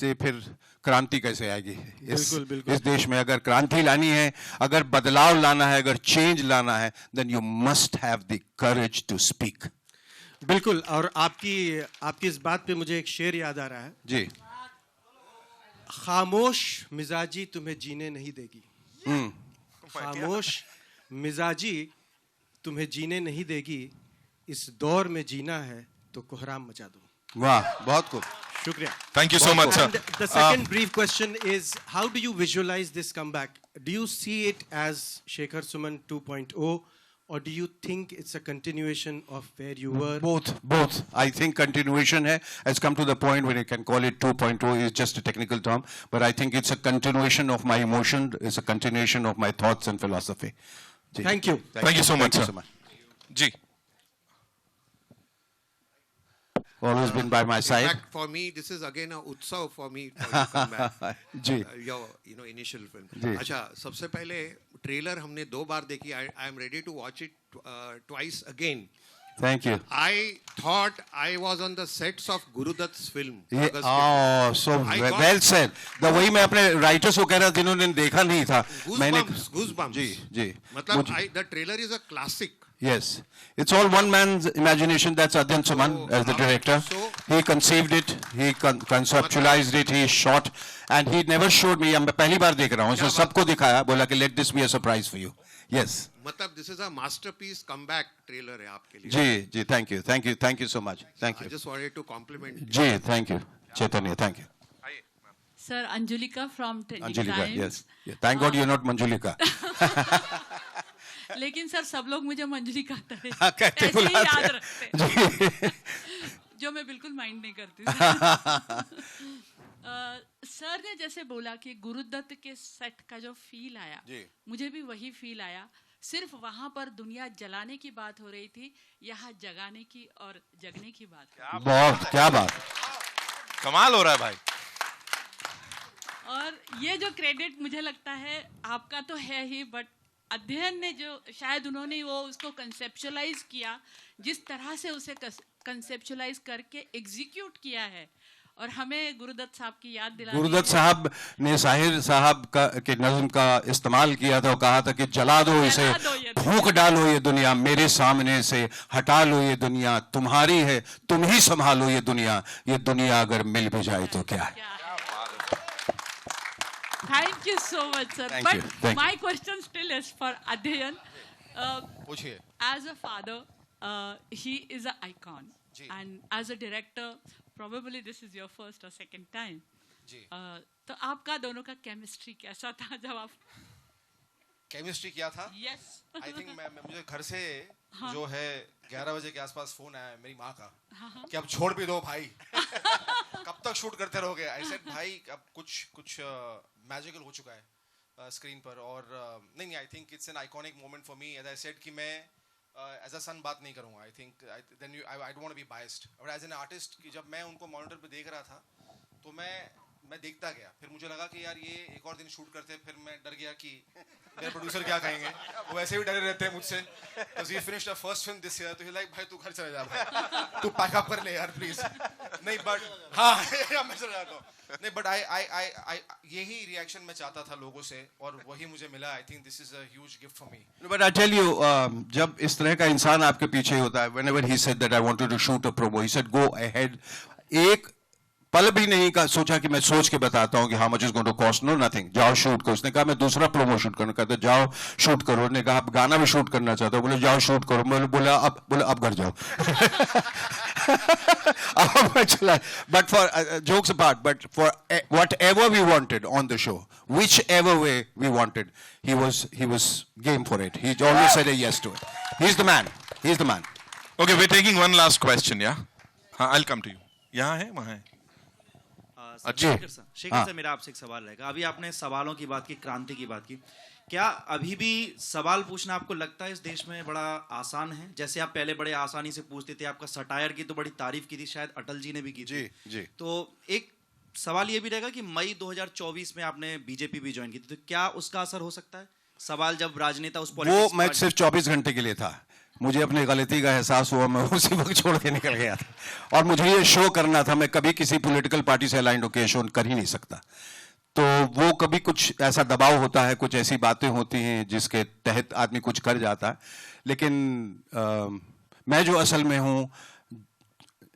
से फिर क्रांति कैसे आएगी बिल्कुल, बिल्कुल। इस देश में? अगर क्रांति लानी है, अगर बदलाव लाना है, अगर चेंज लाना है, then you must have the courage to speak. बिल्कुल। और आपकी इस बात पे मुझे एक शेर याद आ रहा है जी। खामोश मिजाजी तुम्हें जीने नहीं देगी। खामोश मिजाजी तुम्हें जीने नहीं देगी, इस दौर में जीना है तो कोहराम मचा दो। वाह, बहुत खूब, शुक्रिया। Thank you so much, sir. And the second brief question is, how do you visualize this comeback? Do you see it as Shekhar Suman 2.0, or do you think it's a continuation of where you were? Both. I think continuation has come to the point where you can call it 2.0 is just a technical term, but I think it's a continuation of my emotion, it's a continuation of my thoughts and philosophy. Ji. Thank you. Thank you so much, sir. Ji. Always been by my side. In fact, for me, this is again a utsav for me for you to come back. Ji. Your initial film. जी. अच्छा, सबसे पहले trailer हमने 2 बार देखी. I am ready to watch it twice again. Thank you. I thought I was on the sets of Guru Dutt's film. So well said. वही मैं अपने writers को कह रहा था जिन्होंने देखा नहीं था. Goosebumps. जी. मतलब the trailer is a classic. Yes, it's all one man's imagination. That's Adyan Suman as the director. He conceived it, he conceptualized it, he shot, and he never showed me. मैं पहली बार देख रहा हूँ. उसने सबको दिखाया, बोला कि let this be a surprise for you. Yes. मतलब this is a masterpiece comeback trailer है आपके लिए. जी, thank you so much. Thank you. I just wanted to compliment you. जी, thank you, Chaitanya, thank you. Sir, Anjulika from Trending Anjulika, Times. yes. Yeah, thank God you're not Manjulika. लेकिन sir सब लोग मुझे मंजलिका कहते कहते ऐसे ही याद रखते जी. जो मैं बिल्कुल माइंड नहीं करती. सर ने जैसे बोला कि गुरुदत्त के सेट का जो फील आया, मुझे भी वही फील आया. सिर्फ वहां पर दुनिया जलाने की बात हो रही थी, यहाँ जगाने की और जगने की बात. बहुत क्या बात, कमाल हो रहा है भाई. और ये जो क्रेडिट मुझे लगता है आपका तो है ही, बट अध्ययन ने जो शायद उन्होंने वो उसको कंसेप्चुअलाइज किया, जिस तरह से उसे कंसेप्चुअलाइज करके एग्जीक्यूट किया है, और हमें गुरुदत्त साहब की याद दिला. गुरुदत्त साहब ने साहिर साहब के नज़्म का इस्तेमाल किया था और कहा था कि जला दो इसे, फूंक डालो ये दुनिया मेरे सामने से, हटा लो ये दुनिया तुम्हारी है, तुम ही संभालो ये दुनिया अगर मिल भी जाए तो क्या है. Thank you so much, sir. Thank but you. my question still is for Adhyayan. पूछिए. As a father, he is an icon. And as a director, probably this is your first or second time. तो आपका दोनों का chemistry कैसा था जब आप? Chemistry क्या था? Yes. I think मुझे घर से जो है 11 बजे के आसपास फोन आया मेरी माँ का कि अब छोड़ भी दो भाई. कब तक शूट करते रहोगे? I said भाई अब कुछ मैजिकल हो चुका है स्क्रीन पर. और नहीं, I think it's an iconic moment for me. As I said कि मैं एज अ सन बात नहीं करूँगा. I think then I don't want to be biased. But as an artist कि जब मैं उनको मॉनिटर पे देख रहा था तो मैं देखता गया. फिर मुझे लगा कि यार ये एक और दिन शूट करते. फिर मैं डर गया कि मेरे प्रोड्यूसर क्या कहेंगे. वो ऐसे भी डरे रहते हैं मुझसे. Because he finished the first film this year. तो ही लाइक भाई तू घर चले जा भाई, तू पैक अप कर ले यार प्लीज. नहीं बट हाँ मैं चला जाता हूँ. नहीं बट आई यही रिएक्शन मैं चाहता था लोगों से और वही मुझे मिला. I think this is a huge gift for me. But I tell you, जब इस तरह का इंसान आपके पीछे होता है, whenever he said that I wanted to shoot a promo, he said go ahead. एक पल भी नहीं का सोचा कि मैं सोच के बताता हूँ कि how much is going to cost. No, nothing. जाओ शूट करो. उसने कहा मैं दूसरा प्रोमो शूट करना. कहते जाओ शूट करो. उसने कहा गाना भी शूट करना चाहता हूँ. बोले जाओ शूट करो. मैं बोला अब घर जाओ. अब मैं चला. But for jokes apart, but for whatever we wanted on the show, whichever way we wanted, he was game for it. He always said a yes to it. He's the man. Okay, we're taking one last question. Yeah, I'll come to you. यहाँ है वहाँ है. Shekhar sir, मेरा आपसे एक सवाल रहेगा. अभी आपने सवालों की बात की, क्रांति की बात की. क्या अभी भी सवाल पूछना आपको लगता है इस देश में बड़ा आसान है? जैसे आप पहले बड़े आसानी से पूछते थे. आपका सटायर की तो बड़ी तारीफ की थी, शायद अटल जी ने भी की थी. जी. तो एक सवाल ये भी रहेगा कि मई 2024 में आपने बीजेपी भी ज्वाइन की थी, तो क्या उसका असर हो सकता है? सवाल जब राजनेता उस वो मैं सिर्फ 24 घंटे के लिए था. मुझे अपनी गलती का एहसास हुआ, मैं उसी वक्त छोड़ के निकल गया था। और मुझे ये शो करना था, मैं कभी किसी पॉलिटिकल पार्टी से अलाइंड होकर शो कर ही नहीं सकता। तो वो कभी कुछ ऐसा दबाव होता है, कुछ ऐसी बातें होती हैं जिसके तहत आदमी कुछ कर जाता है। लेकिन मैं जो असल में हूँ,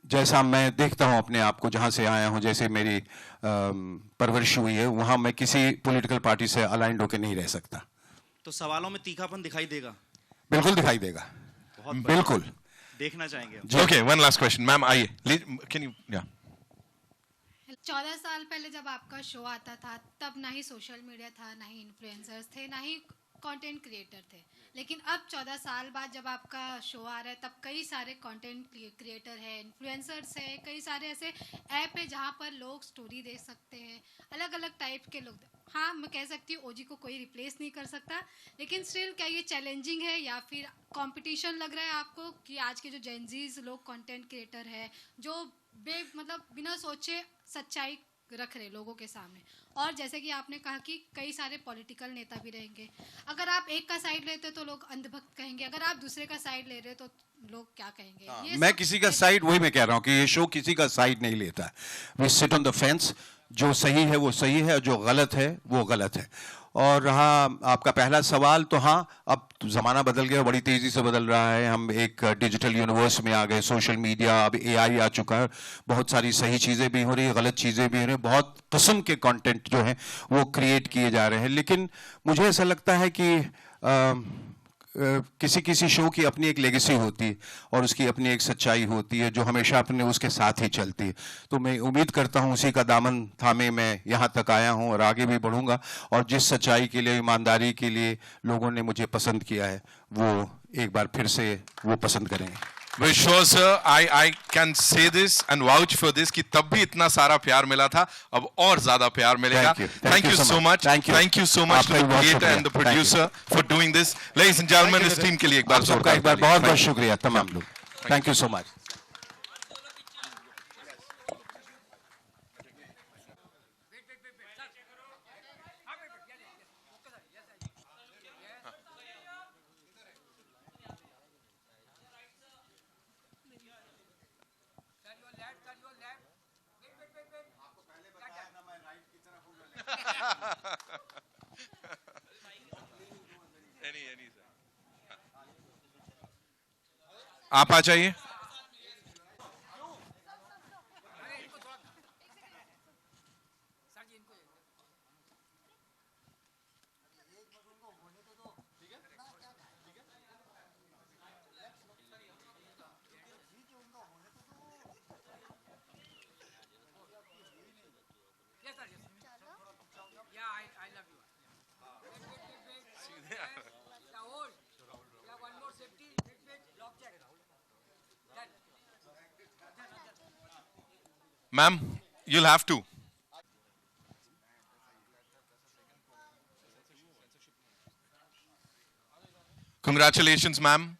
जैसा मैं देखता हूँ अपने आप को, जहाँ से आया हूँ, जैसे मेरी परवरिश हुई है, वहाँ मैं किसी पॉलिटिकल पार्टी से अलाइंड होकर नहीं रह सकता। तो सवालों में तीखापन दिखाई देगा? बिल्कुल दिखाई देगा, बिल्कुल देखना चाहेंगे। Okay, one last question, ma'am आइए, can you, yeah. 14 साल पहले जब आपका शो आता था, तब ना ही सोशल मीडिया था, ना ही इन्फ्लुएंसर्स थे, ना ही कंटेंट क्रिएटर थे। लेकिन अब 14 साल बाद जब आपका शो आ रहा है, तब कई सारे कंटेंट क्रिएटर है, इन्फ्लुएंसर्स है, कई सारे ऐसे ऐप है जहाँ पर लोग स्टोरी दे सकते हैं, अलग अलग टाइप के लोग। हाँ, मैं कह सकती हूँ ओजी को कोई रिप्लेस नहीं कर सकता, लेकिन स्टिल क्या ये चैलेंजिंग है या फिर कंपटीशन लग रहा है आपको कि आज के जो जेनजीज लोग कंटेंट क्रिएटर है, जो मतलब बिना सोचे सच्चाई रख रहे लोगों के सामने, और जैसे कि आपने कहा कि कई सारे पॉलिटिकल नेता भी रहेंगे, अगर आप एक का साइड लेते तो लोग अंधभक्त कहेंगे, अगर आप दूसरे का साइड ले रहे तो लोग क्या कहेंगे? मैं किसी का साइड, वही मैं कह रहा हूँ कि ये शो किसी का साइड नहीं लेता। We sit on the fence, जो सही है वो सही है, जो गलत है वो गलत है। और रहा आपका पहला सवाल, तो हाँ, अब ज़माना बदल गया, बड़ी तेज़ी से बदल रहा है। हम एक डिजिटल यूनिवर्स में आ गए, सोशल मीडिया, अब एआई आ चुका है, बहुत सारी सही चीज़ें भी हो रही है, गलत चीज़ें भी हो रही हैं, बहुत किस्म के कंटेंट जो हैं वो क्रिएट किए जा रहे हैं। लेकिन मुझे ऐसा लगता है कि किसी किसी शो की अपनी एक लेगेसी होती है और उसकी अपनी एक सच्चाई होती है जो हमेशा अपने उसके साथ ही चलती है। तो मैं उम्मीद करता हूँ उसी का दामन थामे मैं यहाँ तक आया हूँ और आगे भी बढ़ूँगा, और जिस सच्चाई के लिए, ईमानदारी के लिए लोगों ने मुझे पसंद किया है, वो एक बार फिर से वो पसंद करेंगे। Well, sure, sir. I can say this and vouch for this कि तब भी इतना सारा प्यार मिला था, अब और ज्यादा प्यार मिलेगा. Thank you so much. Thank you so much to the creator and the producer for doing this. Ladies and gentlemen, इस टीम के लिए एक बार सबका एक बार बहुत बहुत शुक्रिया तमाम लोग. Thank you so much. आप आ जाइए. Ma'am, you'll have to. Congratulations, ma'am.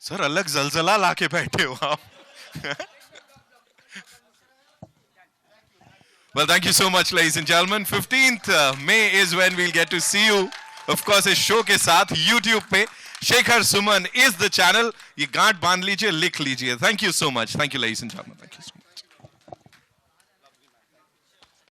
Sir अलग जलजला लाके बैठे हो आप. Well, thank you so much, ladies and gentlemen. 15th May is when we'll get to see you. Of course, इस शो के साथ YouTube पे Shekhar Suman is the channel. ये गांठ बांध लीजिए, लिख लीजिए. Thank you so much. Thank you, ladies and gentlemen. Thank you so much.